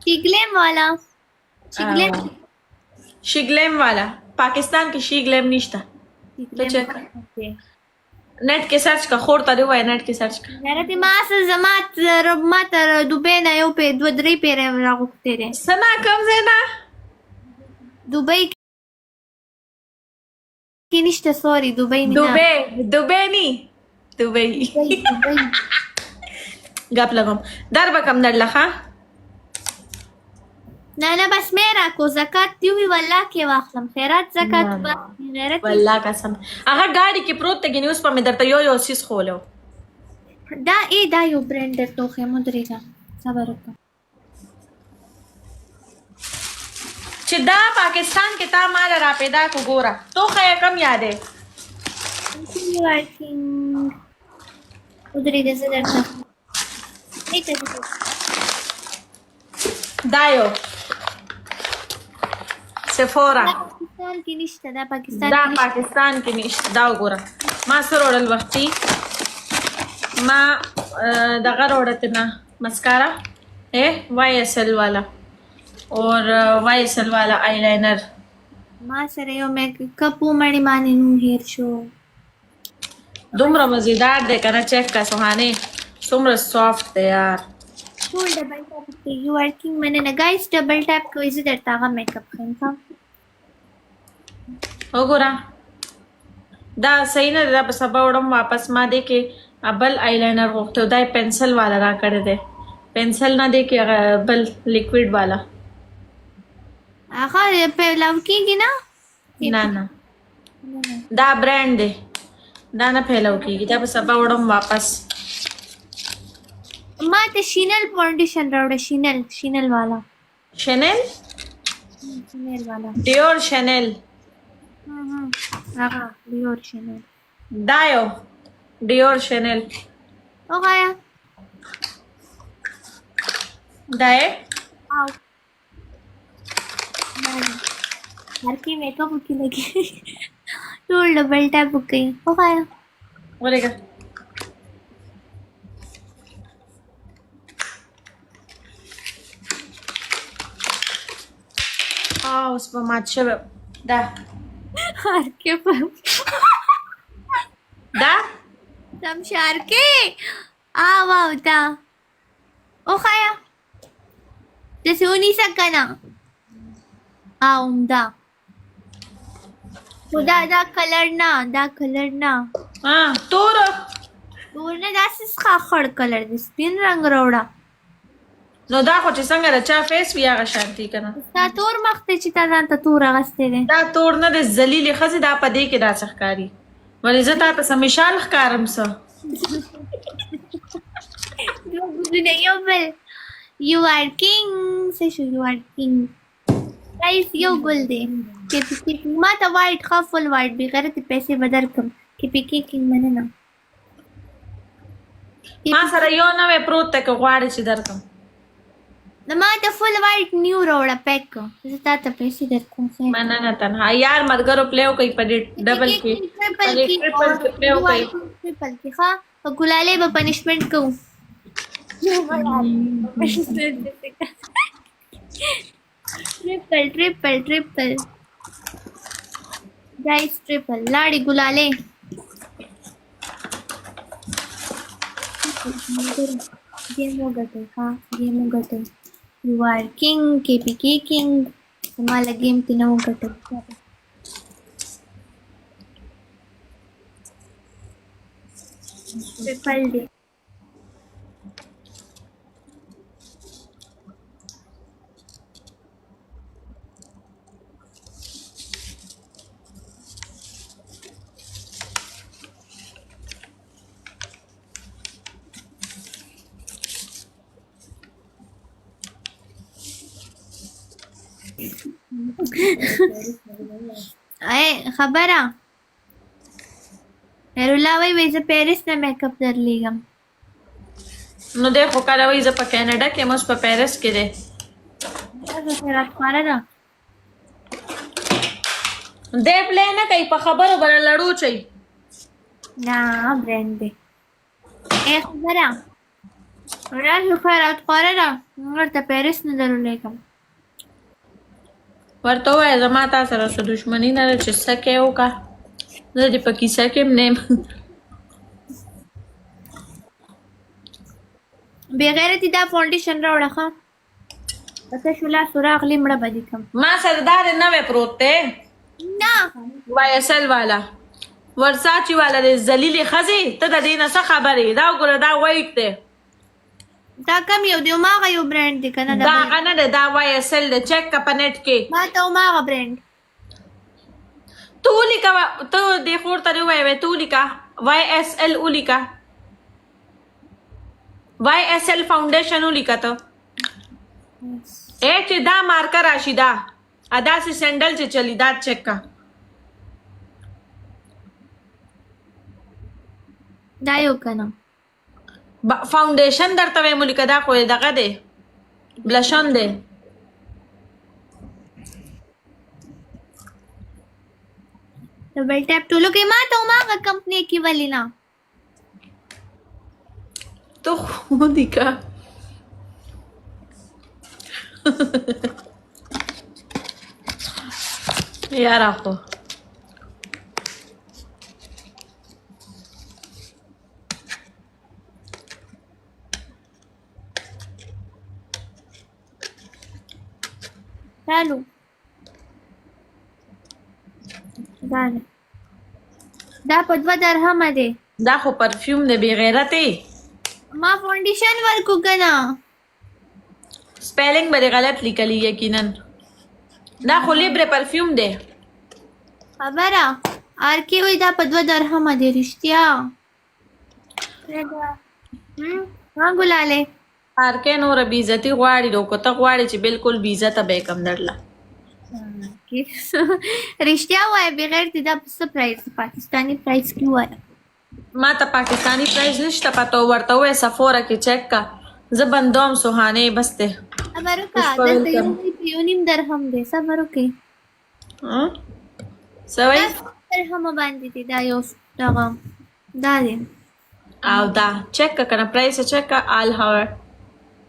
शिगलेम वाला शिगलेम शिगलेम वाला पाकिस्तान की शिगलेम निश्ता तो शिगलेम चेक ओके नेट के सर्च का खोर तरी हुआ है नेट के सर्च का Narati masa zamat mata Dubai eu pe 2-3 pere raguctere. सना कम से ना Dubai ki niște sorry, Dubai mina. Dubey दुबे नहीं दुबई Dubai. गप लगम दर बकम दर लखा Nana bas mera ko zakat yuhi wala ke واخلم خیرات zakat ना bas غیرت والله कसम अगर गाड़ी के प्रोत तक न्यूज़ पर में दर यो यो सीस खोलो دا دا یو برند درته خو مدرېږه صبر وکړه چې دا पाकिस्तान के ता माल را پیدا کو ګورا تو خیا کم یاد ہے مدرېږه زه درته دایو سفورا پاکستان کې نشته دا پاکستان دا کې نشته पाकिस्तान کې نشته دا وګوره ما سره وړل وختي ما دغه وړته مسکارا है YSL वाला और YSL वाला आईलाइनर ما سره یو میک اپ ومړې باندې نو هیر شو دومره مزیدار دی کنه چیک کا سوهانه څومره سافت دی یار ټول ډبل ټاپ کې یو ورکینګ مننه گایز ډبل ټاپ کوي زه درته هغه میک اپ خیم ښه وګوره دا صحیح نه دی دا په سبا وړم واپس ما دی کې بل آईलाइनर غوښته دا پنسل والا را کړی دی پنسل نه دی کې بل لیکوډ والا هغه په لو کېږي نه نه نه دا برانډ دی دا نه پھیلاو کېږي دا په سبا وړم واپس ما ته شینل فاونډیشن راوړه شینل والا شنل شینل والا ډیور شنل هغه ډیور شینل دایو ډیور شنل وغایا دای आओ हर की मेकअप की लगी टूल डबल टैप गई हो गया ورګه اوس په مات شوه دا हर के पर دا तम शार के आओ आओ ता ओ खाया जैसे उन्हीं सकना आओ दा دا कलर ना ها تور ورنه داسې خړ کلر د سپین رنگ راوړه نو دا خو چې څنګه د چا فیس وی هغه شانتي کنه تا تور مخ ته چې تا ځان ته تور اغستې دی دا تور نه د ذلیل خزه دا پدې کې دا څخکاری ولې زه تا په سمشال ښکارم څه یو بل یو آر کینګ څه شو یو آر کینګ گایز یو ګل دی کې ما ته وایټ ښه فل وایټ بغیر د پیسې به درکړم کې پی کینګ مننه ما سره یو نوې پروت ته غواړي چې درکم نو ما ته فل وایټ نیو راوړه پیک زه تا ته پیسې درکوم مننه تنها یار مرګرو پلیو کوي په ډبل کې ټریپل په ټریپل کې پلیو کوي ټریپل کې ښه په ګلاله به پنشمنت کوو ट्रिपल गाइस ट्रिपल लाड़ी गुलाले गेम हो गए हाँ गेम हो गए you are king KPK king तुम्हाला गेम तीन हो गए ट्रिपल डे खबरा हेरुला वही वैसे पेरिस में मेकअप कर लिया نو देखो کله وای زه په کینیډا کې مس په پیرس کې ده دې پلان نه کوي په خبرو بل لړو چي ना ब्रांड दे ए खबरा راشه خیر او تخوره ده ورته پیرس نه درولېږم ورته ووایه زما تا سره څه دښمني نه ده چې څه کې وکړه زه دې په کیسه کې هم نه یم بېغیرتي دا فاونډیشن راوړه ښه په تشو لاسو راغلې مړه به دې کړم ما سره دا دی نوی پروت دی نه YSL والا ورساچي والا دی ذلیلې ښځې ته د دې نه څه خبرې دا وګوره دا وایټ دی دا کم یو دی هماغه یو برانډ دی که نه دا هغه نه دی دا YSL دی چیک که په نیټ کې ما ته هماغه برانډ ته ولیکه ته دې خور ته دې ووایې ته ولیکه YSL ولیکه YSL فاونډیشن ولیکه ته چې دا مارکه راشي دا داسې سینډل چې چلی دا چیک کا دا یو که نه فاونډیشن درته وایم ولیکه دا خو دغه دی بلشن دی ډبل ټیپ ټولو کې ما ته هماغه کمپنۍ کې ولې نه تو خو دیکه یاره خو چالو دا په 2 درهمه دی دا خو پرفیوم دی بې غیرتې ما فاونډیشن ورکو که نه سپیلنګ به دې غلط لیکلی یقینا دا خو لیبرې پرفیوم دی خبره آرکې وایي دا په 2 درهمه دی رښتیا ها ګلالې هرکې نوره بې عزتي غواړي نو که ته غواړې چې بلکل بې عزته به یې کم درله رښتیا وایه بغیر دې دا په څه پرایز پاکستاني پرایز کې ووایه ما ته پاکستانی پرایز نشته پته ورته ووایه سفوره کې چیک کا زه بندوم سوهانې بس دی صبر وکړه دلته یو نیم درهم دی صبر وکړئ څه وایي درهمه باندې دی دا یو دغه دا دی او دا چیک کا کنه پرایز چیک کا آل هاور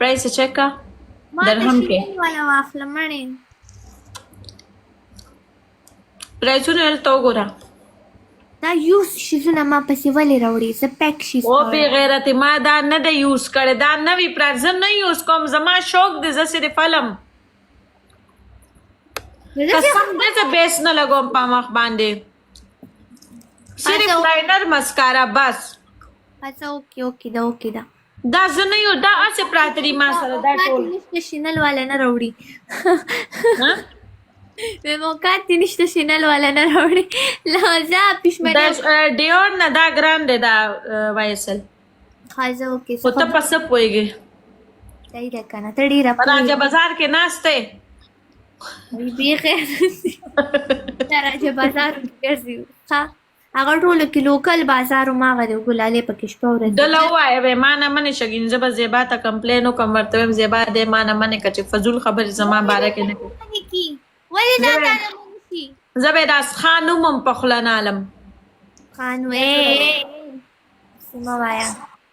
پرایز چیک کا ما درهم د کې شیرین والا واخله مړې پرایزونه هلته وګوره دا یوز شیزونه ما پسې ولې راوړي زه پیک شیز او بې غیرتې ما دا نه دی یوز کړی دا نوي پرایز زه نه یوز کوم زما شوق دی زه صرف علم قسم دی زه بیس نه لګوم په مخ باندې صرف لاینر مسکارا بس اچھا اوکې دا اوکې دا دا زه نه یو دا هسې پراته دي ما سره دا ټول نشته شینل والا نه راوړي موقعات دې نشته شینل والا نه راوړي لحظه پښمنه ډیور نه دا ګران دی دا YSL خازه اوکې خو ته په څه پوهېږې صحیح ده که نه ته ډېره په راجه بازار کې ناست دی بېخیر راجه بازار کې ګرځي ښه هغه ټولو کې لوکل بازار هماغه دی ګلالې پکې شپه ورځ ده له ووایه وی ما نه منې شګین زه به زیبا ته کمپلین وکړم ورته ویم زیبا دی ما نه منې که چې فضول خبرې زما باره کې نه کوي ولې دا تا نه منشي زه به یې داس خان نومم په خوله نه علم خان سمه وایه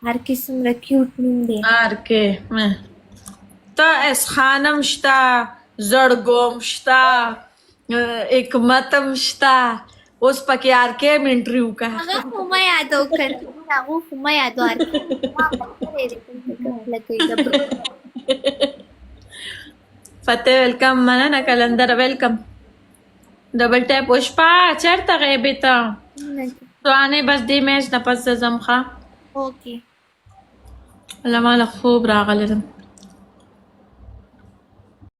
هر کې څومره کیوټ نوم دی آرکې ته اسخانم شته زړګوم شته حکمتم شته اوس پکې آرکې م انټرویو کا هغه خو مه یادو کړ هغه خو مه یادو فتح ویلکم مننه کلندر ویلکم ډبل ټیپ وشپا چېرته غیبې ته سوانې بس دې میچ نه پس زه ځم ښه اوکې الله ماله خوب راغلی